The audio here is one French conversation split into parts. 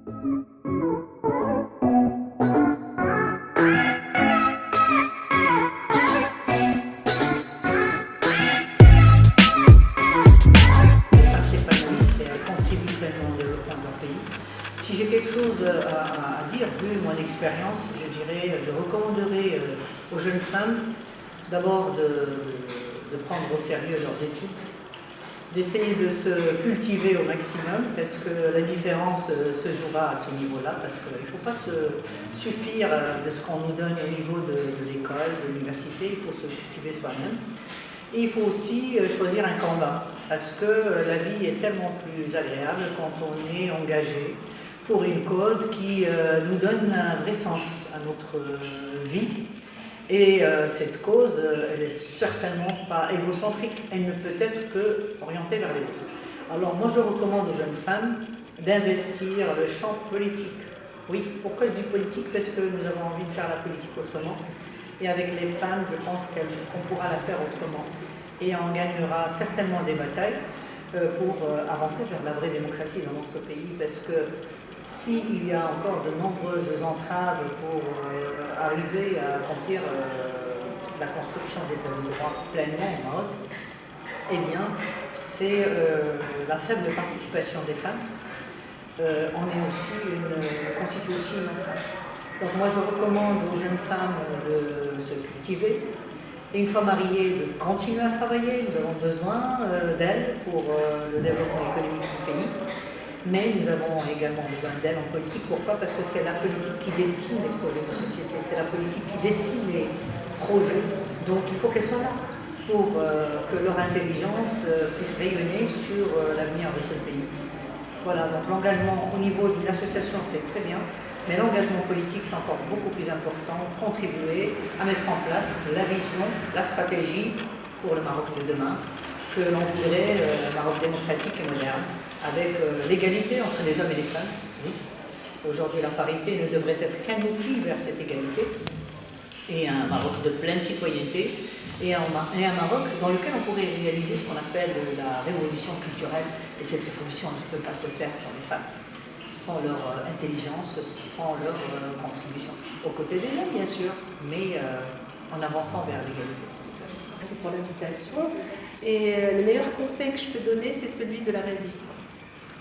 S'épanouissent et elles contribuent pleinement au développement de leur pays. Si j'ai quelque chose à dire, vu mon expérience, je recommanderais aux jeunes femmes d'abord de prendre au sérieux leurs études, d'essayer de se cultiver au maximum, parce que la différence se jouera à ce niveau-là, parce qu'il ne faut pas se suffire de ce qu'on nous donne au niveau de l'école, de l'université, il faut se cultiver soi-même. Et il faut aussi choisir un combat, parce que la vie est tellement plus agréable quand on est engagé pour une cause qui nous donne un vrai sens à notre vie. Et cette cause, elle n'est certainement pas égocentrique, elle ne peut être qu'orientée vers les autres. Alors moi je recommande aux jeunes femmes d'investir le champ politique. Oui, pourquoi je dis politique? Parce que nous avons envie de faire la politique autrement. Et avec les femmes, je pense qu'on pourra la faire autrement. Et on gagnera certainement des batailles pour avancer vers la vraie démocratie dans notre pays. Parce que s'il y a encore de nombreuses entraves pour arriver à accomplir la construction d'état de droit pleinement au Maroc, eh bien, c'est la faible participation des femmes. Constitue aussi une entrave. Donc moi je recommande aux jeunes femmes de se cultiver et une fois mariées de continuer à travailler. Nous avons besoin d'elles pour le développement économique du pays, mais nous avons également besoin d'elles en politique. Pourquoi? Parce que c'est la politique qui dessine les projets de société, c'est la politique qui dessine les projets, donc il faut qu'elles soient là pour que leur intelligence puisse rayonner sur l'avenir de ce pays. Voilà, donc l'engagement au niveau d'une association, c'est très bien, mais l'engagement politique, c'est encore beaucoup plus important, contribuer à mettre en place la vision, la stratégie pour le Maroc de demain, que l'on voudrait, un Maroc démocratique et moderne, avec l'égalité entre les hommes et les femmes. Oui. Aujourd'hui, la parité ne devrait être qu'un outil vers cette égalité, et un Maroc de pleine citoyenneté, et un Maroc dans lequel on pourrait réaliser ce qu'on appelle la révolution culturelle. Et cette révolution ne peut pas se faire sans les femmes, sans leur intelligence, sans leur contribution. Aux côtés des hommes, bien sûr, mais en avançant vers l'égalité. Merci pour l'invitation. Et le meilleur conseil que je peux donner, c'est celui de la résistance.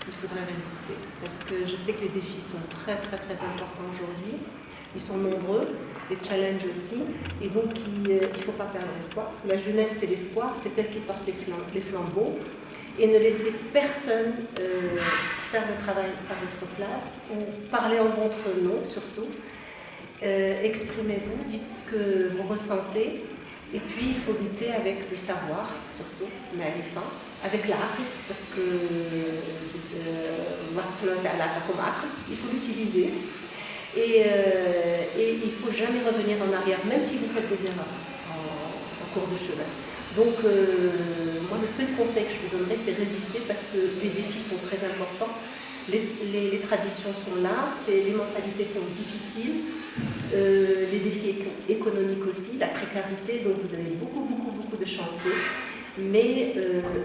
Il faudrait résister, parce que je sais que les défis sont très très très importants aujourd'hui. Ils sont nombreux, les challenges aussi, et donc il ne faut pas perdre l'espoir, parce que la jeunesse c'est l'espoir, c'est elle qui porte les flambeaux, et ne laissez personne faire le travail à votre place, ou parler en votre nom surtout. Exprimez-vous, dites ce que vous ressentez, et puis il faut lutter avec le savoir surtout, mais à l'effort, avec l'art, parce que il faut l'utiliser. Et il ne faut jamais revenir en arrière, même si vous faites des erreurs en cours de chemin. Donc, moi, le seul conseil que je vous donnerais, c'est résister, parce que les défis sont très importants. Les traditions sont là, les mentalités sont difficiles, les défis économiques aussi, la précarité, donc vous avez beaucoup de chantiers. Mais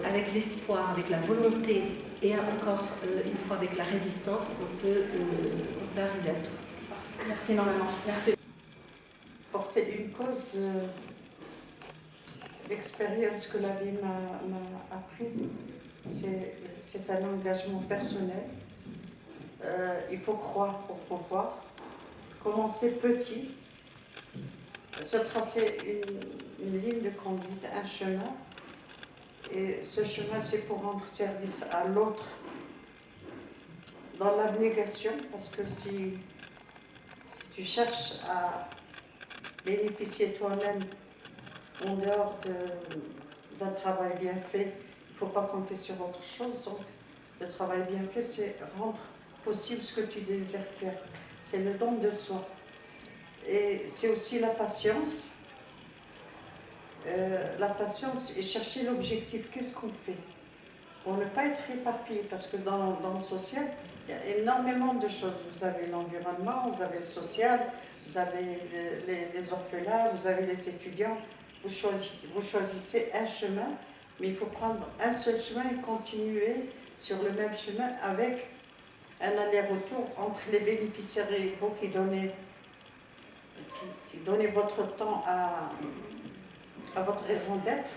avec l'espoir, avec la volonté, et encore une fois avec la résistance, on peut arriver à tout. Merci énormément. Merci. Porter une cause, l'expérience que la vie m'a appris, c'est un engagement personnel. Il faut croire pour pouvoir. Commencer petit, se tracer une ligne de conduite, un chemin. Et ce chemin, c'est pour rendre service à l'autre dans l'abnégation, parce que si tu cherches à bénéficier toi-même en dehors d'un travail bien fait, il ne faut pas compter sur autre chose. Donc, le travail bien fait, c'est rendre possible ce que tu désires faire. C'est le don de soi. Et c'est aussi la patience. La patience et chercher l'objectif. Qu'est-ce qu'on fait? Pour ne pas être éparpillé, parce que dans le social, il y a énormément de choses. Vous avez l'environnement, vous avez le social, vous avez les orphelins, vous avez les étudiants. Vous choisissez un chemin, mais il faut prendre un seul chemin et continuer sur le même chemin avec un aller-retour entre les bénéficiaires et vous qui donnez votre temps à votre raison d'être.